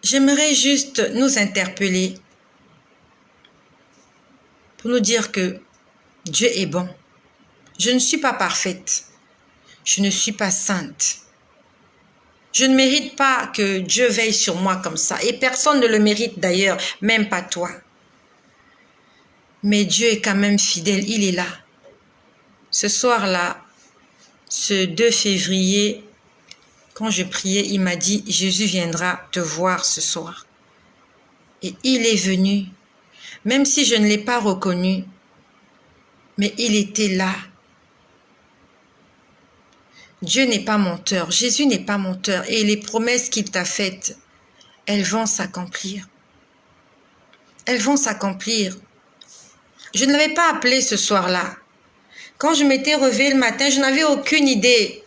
A: J'aimerais juste nous interpeller pour nous dire que Dieu est bon. Je ne suis pas parfaite. Je ne suis pas sainte. Je ne mérite pas que Dieu veille sur moi comme ça. Et personne ne le mérite d'ailleurs, même pas toi. Mais Dieu est quand même fidèle, il est là. Ce soir-là, ce 2 février, quand je priais, il m'a dit, Jésus viendra te voir ce soir. Et il est venu, même si je ne l'ai pas reconnu, mais il était là. Dieu n'est pas menteur, Jésus n'est pas menteur et les promesses qu'il t'a faites, elles vont s'accomplir. Elles vont s'accomplir. Je ne l'avais pas appelé ce soir-là. Quand je m'étais réveillée le matin, je n'avais aucune idée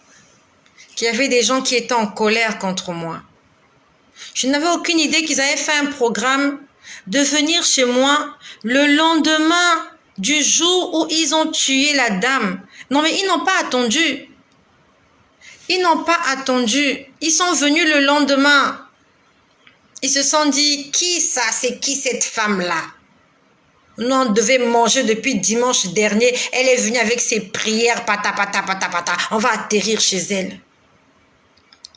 A: qu'il y avait des gens qui étaient en colère contre moi. Je n'avais aucune idée qu'ils avaient fait un programme de venir chez moi le lendemain du jour où ils ont tué la dame. Non, mais ils n'ont pas attendu. Ils n'ont pas attendu. Ils sont venus le lendemain. Ils se sont dit, qui ça? C'est qui cette femme-là? Nous, on devait manger depuis dimanche dernier. Elle est venue avec ses prières, pata, pata, pata, pata. On va atterrir chez elle.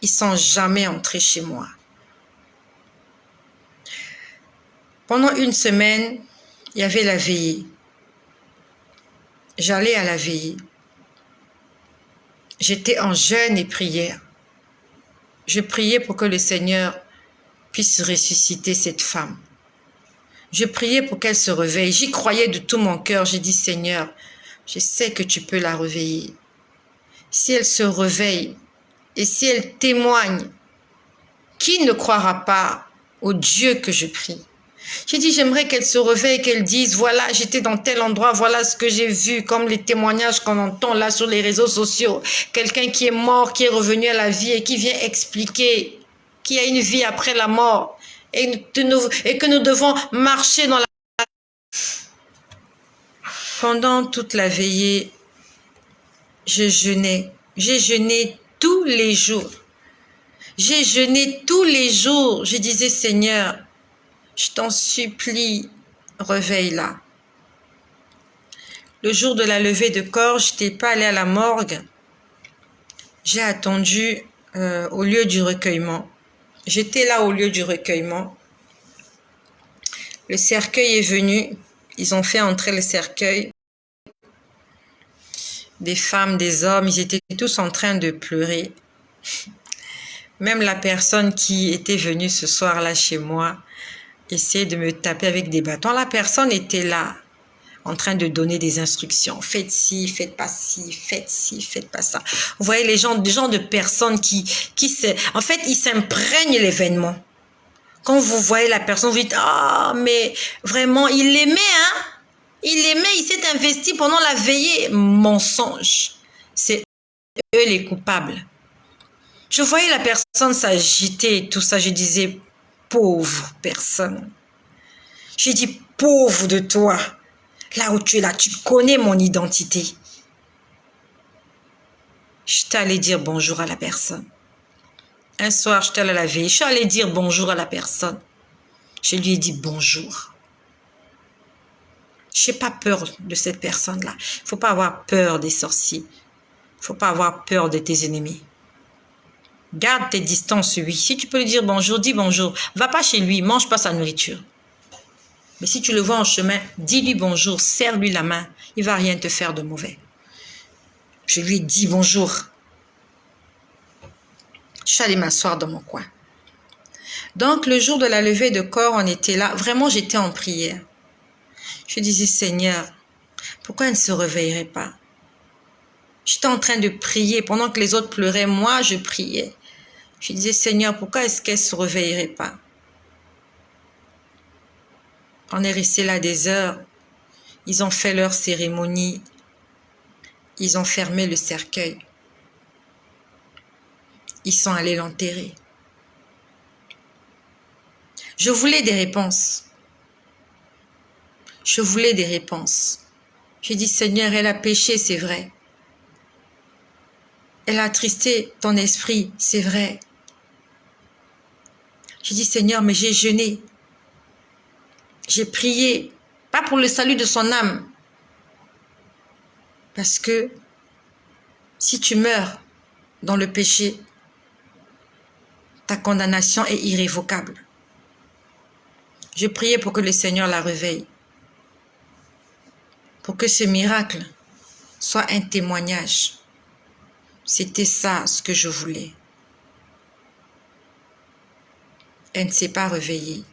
A: Ils ne sont jamais entrés chez moi. Pendant une semaine, il y avait la veillée. J'allais à la veillée. J'étais en jeûne et prière. Je priais pour que le Seigneur puisse ressusciter cette femme. Je priais pour qu'elle se réveille. J'y croyais de tout mon cœur. J'ai dit, Seigneur, je sais que tu peux la réveiller. Si elle se réveille et si elle témoigne, qui ne croira pas au Dieu que je prie? J'ai dit, j'aimerais qu'elle se réveille, qu'elle dise, voilà, j'étais dans tel endroit, voilà ce que j'ai vu, comme les témoignages qu'on entend là sur les réseaux sociaux. Quelqu'un qui est mort, qui est revenu à la vie et qui vient expliquer qu'il y a une vie après la mort et que nous devons marcher dans la... Pendant toute la veillée, je jeûnais. J'ai jeûné tous les jours. J'ai jeûné tous les jours. Je disais, Seigneur, je t'en supplie, réveille-la. Le jour de la levée de corps, je n'étais pas allée à la morgue. J'ai attendu au lieu du recueillement. J'étais là au lieu du recueillement. Le cercueil est venu. Ils ont fait entrer le cercueil. Des femmes, des hommes, ils étaient tous en train de pleurer. Même la personne qui était venue ce soir-là chez moi essayait de me taper avec des bâtons. La personne était là, en train de donner des instructions. Faites ci, faites pas ci, faites pas ça. Vous voyez les gens de personnes en fait, ils s'imprègnent l'événement. Quand vous voyez la personne, vous dites, ah, mais vraiment, il l'aimait, hein? Il l'aimait, il s'est investi pendant la veillée. Mensonge. C'est eux les coupables. Je voyais la personne s'agiter et tout ça. Je disais, pauvre personne. J'ai dit, pauvre de toi. Là où tu es là, tu connais mon identité. Je t'allais dire bonjour à la personne. Un soir, je suis allée à la veille. Je suis allée dire bonjour à la personne. Je lui ai dit bonjour. Je n'ai pas peur de cette personne-là. Il ne faut pas avoir peur des sorciers. Il ne faut pas avoir peur de tes ennemis. Garde tes distances, oui. Si tu peux lui dire bonjour, dis bonjour. Va pas chez lui, mange pas sa nourriture. Mais si tu le vois en chemin, dis-lui bonjour, serre-lui la main. Il ne va rien te faire de mauvais. Je lui ai dit bonjour. Je suis allée m'asseoir dans mon coin. Donc, le jour de la levée de corps, on était là. Vraiment, j'étais en prière. Je disais, Seigneur, pourquoi elle ne se réveillerait pas? J'étais en train de prier. Pendant que les autres pleuraient, moi, je priais. Je disais, Seigneur, pourquoi est-ce qu'elle ne se réveillerait pas? On est resté là des heures. Ils ont fait leur cérémonie. Ils ont fermé le cercueil. Ils sont allés l'enterrer. Je voulais des réponses. Je voulais des réponses. J'ai dit, Seigneur, elle a péché, c'est vrai. Elle a attristé ton esprit, c'est vrai. J'ai dit, Seigneur, mais j'ai jeûné. J'ai prié, pas pour le salut de son âme. Parce que si tu meurs dans le péché, ta condamnation est irrévocable. Je priais pour que le Seigneur la réveille. Pour que ce miracle soit un témoignage. C'était ça ce que je voulais. Elle ne s'est pas réveillée.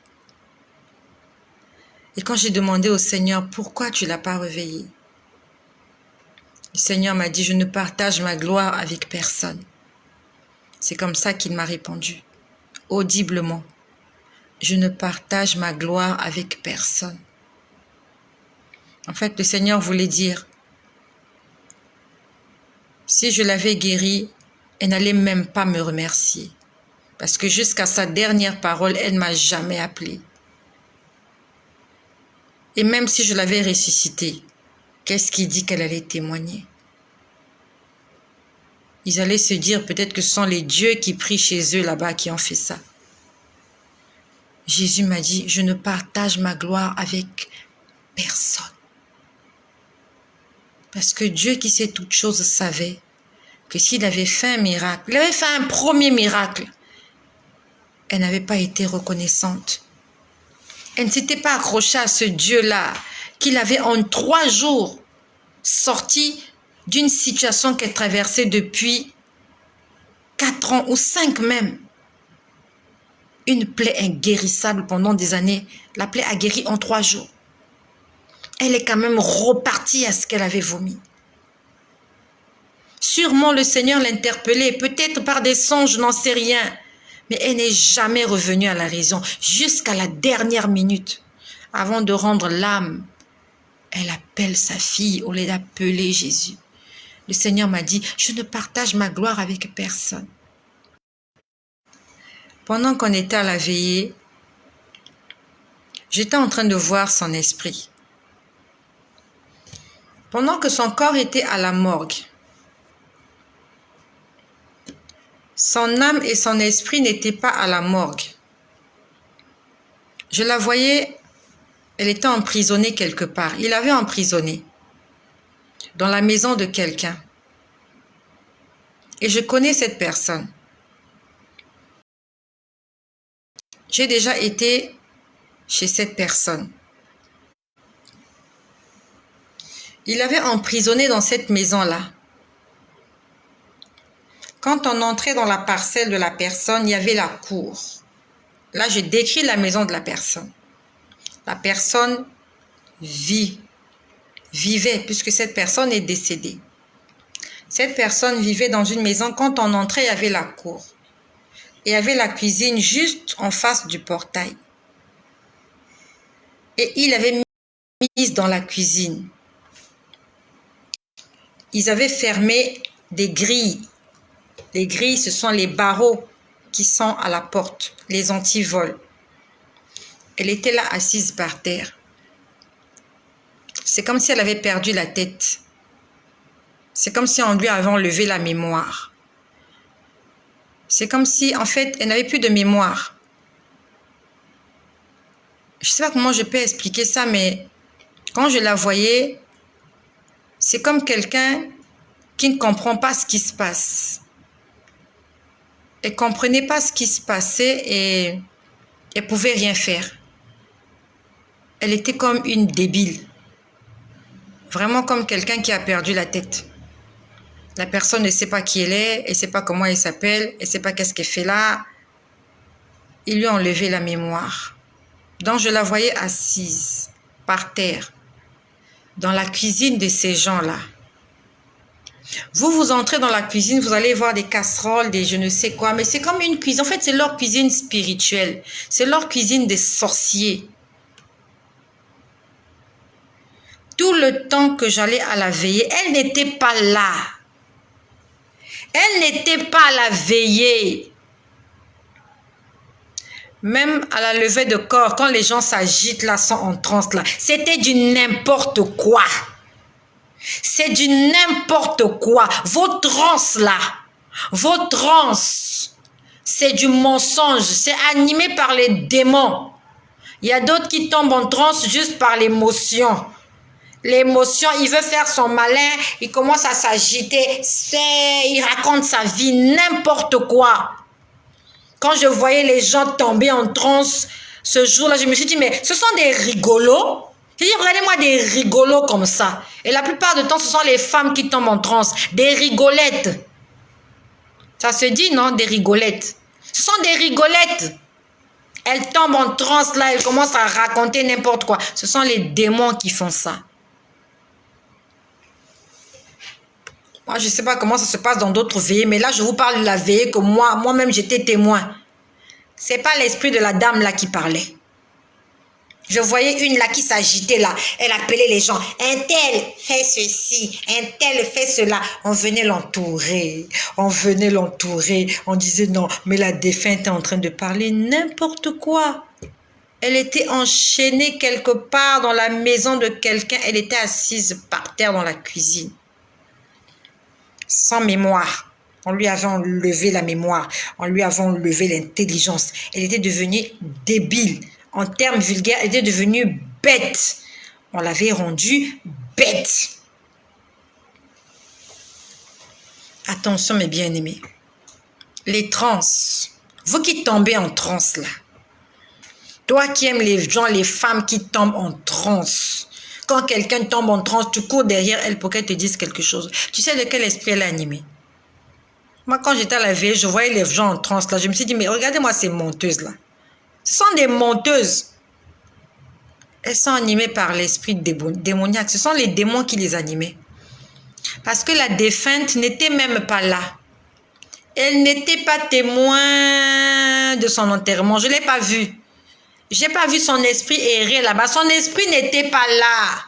A: Et quand j'ai demandé au Seigneur, pourquoi tu ne l'as pas réveillée? Le Seigneur m'a dit, je ne partage ma gloire avec personne. C'est comme ça qu'il m'a répondu, audiblement. Je ne partage ma gloire avec personne. En fait, le Seigneur voulait dire, si je l'avais guérie, elle n'allait même pas me remercier. Parce que jusqu'à sa dernière parole, elle ne m'a jamais appelée. Et même si je l'avais ressuscitée, qu'est-ce qui dit qu'elle allait témoigner? Ils allaient se dire peut-être que ce sont les dieux qui prient chez eux là-bas qui ont fait ça. Jésus m'a dit, je ne partage ma gloire avec personne. Parce que Dieu qui sait toutes choses savait que s'il avait fait un miracle, il avait fait un premier miracle, elle n'avait pas été reconnaissante. Elle ne s'était pas accrochée à ce Dieu-là qu'il avait en 3 jours sorti d'une situation qu'elle traversait depuis 4 ans ou 5 même. Une plaie inguérissable pendant des années. La plaie a guéri en 3 jours. Elle est quand même repartie à ce qu'elle avait vomi. Sûrement le Seigneur l'interpellait, peut-être par des songes, je n'en sais rien. Mais elle n'est jamais revenue à la raison jusqu'à la dernière minute. Avant de rendre l'âme, elle appelle sa fille au lieu d'appeler Jésus. Le Seigneur m'a dit, je ne partage ma gloire avec personne. Pendant qu'on était à la veillée, j'étais en train de voir son esprit. Pendant que son corps était à la morgue, son âme et son esprit n'étaient pas à la morgue. Je la voyais, elle était emprisonnée quelque part. Il l'avait emprisonnée dans la maison de quelqu'un. Et je connais cette personne. J'ai déjà été chez cette personne. Il l'avait emprisonnée dans cette maison-là. Quand on entrait dans la parcelle de la personne, il y avait la cour. Là, je décris la maison de la personne. La personne vivait, puisque cette personne est décédée. Cette personne vivait dans une maison. Quand on entrait, il y avait la cour. Et il y avait la cuisine juste en face du portail. Et il avait mis dans la cuisine. Ils avaient fermé des grilles. Les grilles, ce sont les barreaux qui sont à la porte, les antivols. Elle était là assise par terre. C'est comme si elle avait perdu la tête. C'est comme si on lui avait enlevé la mémoire. C'est comme si, en fait, elle n'avait plus de mémoire. Je ne sais pas comment je peux expliquer ça, mais quand je la voyais, c'est comme quelqu'un qui ne comprend pas ce qui se passe. Elle ne comprenait pas ce qui se passait et elle ne pouvait rien faire. Elle était comme une débile. Vraiment comme quelqu'un qui a perdu la tête. La personne ne sait pas qui elle est, elle ne sait pas comment elle s'appelle, elle ne sait pas qu'est-ce qu'elle fait là. Ils lui ont enlevé la mémoire. Donc je la voyais assise, par terre, dans la cuisine de ces gens-là. Vous entrez dans la cuisine, vous allez voir des casseroles, des je ne sais quoi, mais c'est comme une cuisine. En fait, c'est leur cuisine spirituelle. C'est leur cuisine des sorciers. Tout le temps que j'allais à la veillée, elle n'était pas là. Elle n'était pas à la veillée. Même à la levée de corps, quand les gens s'agitent là, sont en transe là, c'était du n'importe quoi. C'est du n'importe quoi. Vos transes là, vos transes, c'est du mensonge. C'est animé par les démons. Il y a d'autres qui tombent en transe juste par l'émotion. L'émotion, il veut faire son malin, il commence à s'agiter, il raconte sa vie, n'importe quoi. Quand je voyais les gens tomber en transe ce jour-là, je me suis dit, mais ce sont des rigolos. J'ai dit, regardez-moi des rigolos comme ça. Et la plupart du temps, ce sont les femmes qui tombent en transe. Des rigolettes. Ça se dit, non? Des rigolettes. Ce sont des rigolettes. Elles tombent en transe là, elles commencent à raconter n'importe quoi. Ce sont les démons qui font ça. Moi, je ne sais pas comment ça se passe dans d'autres veillées, mais là, je vous parle de la veillée que moi-même, j'étais témoin. Ce n'est pas l'esprit de la dame là qui parlait. Je voyais une là qui s'agitait là. Elle appelait les gens. Un tel fait ceci, un tel fait cela. On venait l'entourer. On venait l'entourer. On disait non, mais la défunte est en train de parler n'importe quoi. Elle était enchaînée quelque part dans la maison de quelqu'un. Elle était assise par terre dans la cuisine. Sans mémoire. On lui avait enlevé la mémoire. On lui avait enlevé l'intelligence. Elle était devenue débile. En termes vulgaires, elle était devenue bête. On l'avait rendue bête. Attention mes bien-aimés. Les trans. Vous qui tombez en transe là. Toi qui aimes les gens, les femmes qui tombent en transe. Quand quelqu'un tombe en transe, tu cours derrière elle pour qu'elle te dise quelque chose. Tu sais de quel esprit elle est animée? Moi, quand j'étais à la veille, je voyais les gens en transe là. Je me suis dit, mais regardez-moi ces menteuses là. Ce sont des menteuses. Elles sont animées par l'esprit démoniaque. Ce sont les démons qui les animaient. Parce que la défunte n'était même pas là. Elle n'était pas témoin de son enterrement. Je ne l'ai pas vue. Je n'ai pas vu son esprit errer là-bas. Son esprit n'était pas là.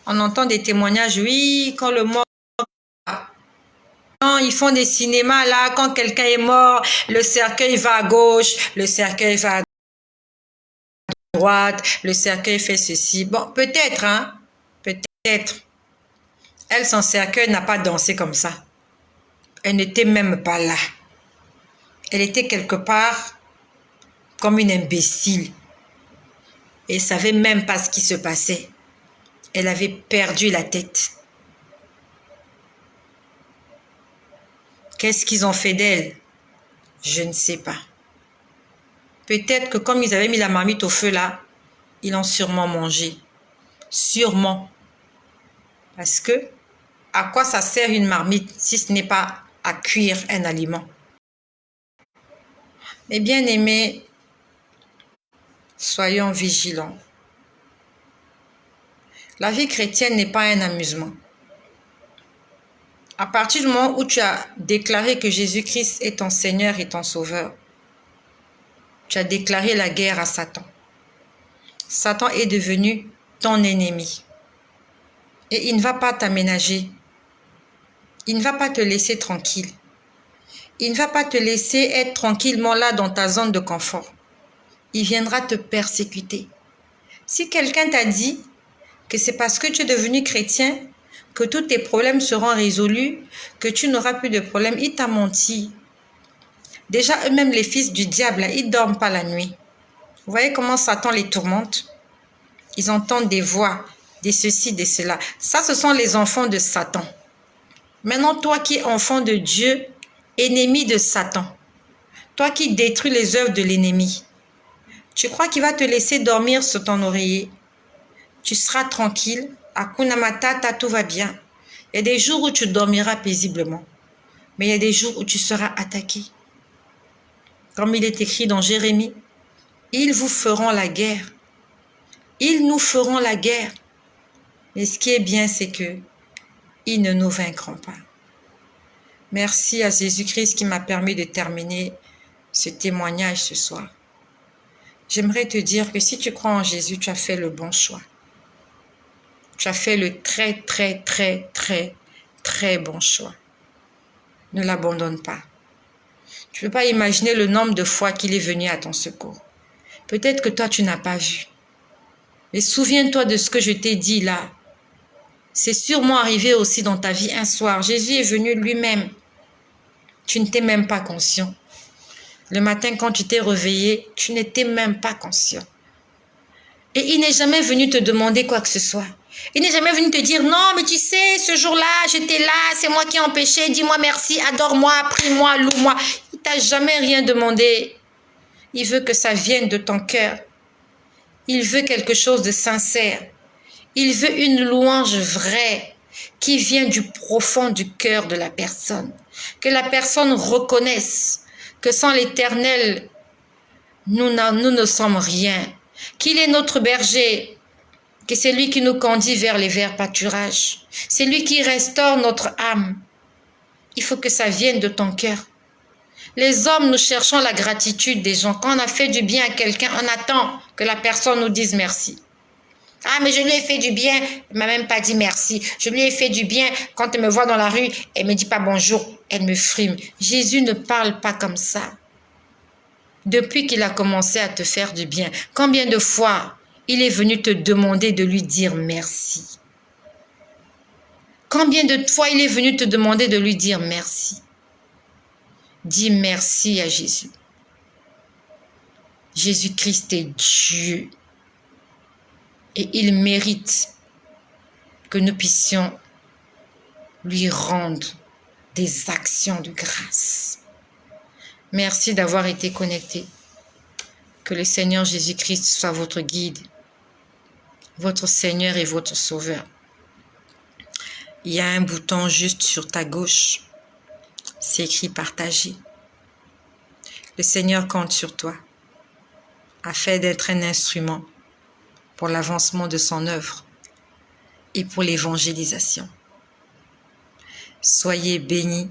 A: On entend des témoignages, oui, quand le mort... Quand ils font des cinémas là, quand quelqu'un est mort, le cercueil va à gauche, le cercueil va à droite, le cercueil fait ceci. Bon, peut-être, hein, peut-être. Elle, son cercueil n'a pas dansé comme ça. Elle n'était même pas là. Elle était quelque part comme une imbécile. Elle ne savait même pas ce qui se passait. Elle avait perdu la tête. Qu'est-ce qu'ils ont fait d'elle? Je ne sais pas. Peut-être que comme ils avaient mis la marmite au feu là, ils l'ont sûrement mangé. Sûrement. Parce que, à quoi ça sert une marmite si ce n'est pas à cuire un aliment? Mes bien-aimés, soyons vigilants. La vie chrétienne n'est pas un amusement. À partir du moment où tu as déclaré que Jésus-Christ est ton Seigneur et ton Sauveur, tu as déclaré la guerre à Satan. Satan est devenu ton ennemi. Et il ne va pas t'aménager. Il ne va pas te laisser tranquille. Il ne va pas te laisser être tranquillement là dans ta zone de confort. Il viendra te persécuter. Si quelqu'un t'a dit que c'est parce que tu es devenu chrétien que tous tes problèmes seront résolus, que tu n'auras plus de problèmes, il t'a menti. Déjà, eux-mêmes, les fils du diable, ils ne dorment pas la nuit. Vous voyez comment Satan les tourmente? Ils entendent des voix, des ceci, des cela. Ça, ce sont les enfants de Satan. Maintenant, toi qui es enfant de Dieu, ennemi de Satan, toi qui détruis les œuvres de l'ennemi, tu crois qu'il va te laisser dormir sur ton oreiller? Tu seras tranquille, Hakuna Matata, tout va bien. Il y a des jours où tu dormiras paisiblement, mais il y a des jours où tu seras attaqué. Comme il est écrit dans Jérémie, ils vous feront la guerre. Ils nous feront la guerre. Mais ce qui est bien, c'est que ils ne nous vaincront pas. Merci à Jésus-Christ qui m'a permis de terminer ce témoignage ce soir. J'aimerais te dire que si tu crois en Jésus, tu as fait le bon choix. Tu as fait le très, très, très, très, très bon choix. Ne l'abandonne pas. Tu ne peux pas imaginer le nombre de fois qu'il est venu à ton secours. Peut-être que toi, tu n'as pas vu. Mais souviens-toi de ce que je t'ai dit là. C'est sûrement arrivé aussi dans ta vie un soir. Jésus est venu lui-même. Tu n'étais même pas conscient. Le matin, quand tu t'es réveillé, tu n'étais même pas conscient. Et il n'est jamais venu te demander quoi que ce soit. Il n'est jamais venu te dire, non, mais tu sais, ce jour-là, j'étais là, c'est moi qui ai empêché, dis-moi merci, adore-moi, prie-moi, loue-moi. Il t'a jamais rien demandé. Il veut que ça vienne de ton cœur. Il veut quelque chose de sincère. Il veut une louange vraie qui vient du profond du cœur de la personne. Que la personne reconnaisse que sans l'Éternel, nous ne sommes rien. Qu'il est notre berger, que c'est lui qui nous conduit vers les verts pâturages. C'est lui qui restaure notre âme. Il faut que ça vienne de ton cœur. Les hommes, nous cherchons la gratitude des gens. Quand on a fait du bien à quelqu'un, on attend que la personne nous dise merci. Ah, mais je lui ai fait du bien, elle m'a même pas dit merci. Je lui ai fait du bien, quand elle me voit dans la rue, elle me dit pas bonjour, elle me frime. Jésus ne parle pas comme ça. Depuis qu'il a commencé à te faire du bien, combien de fois il est venu te demander de lui dire merci? Combien de fois il est venu te demander de lui dire merci? Dis merci à Jésus. Jésus-Christ est Dieu. Et il mérite que nous puissions lui rendre des actions de grâce. Merci d'avoir été connecté. Que le Seigneur Jésus-Christ soit votre guide, votre Seigneur et votre Sauveur. Il y a un bouton juste sur ta gauche. C'est écrit partager. Le Seigneur compte sur toi afin d'être un instrument pour l'avancement de son œuvre et pour l'évangélisation. Soyez bénis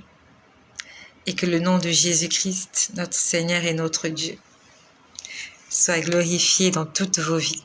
A: et que le nom de Jésus-Christ, notre Seigneur et notre Dieu, soit glorifié dans toutes vos vies.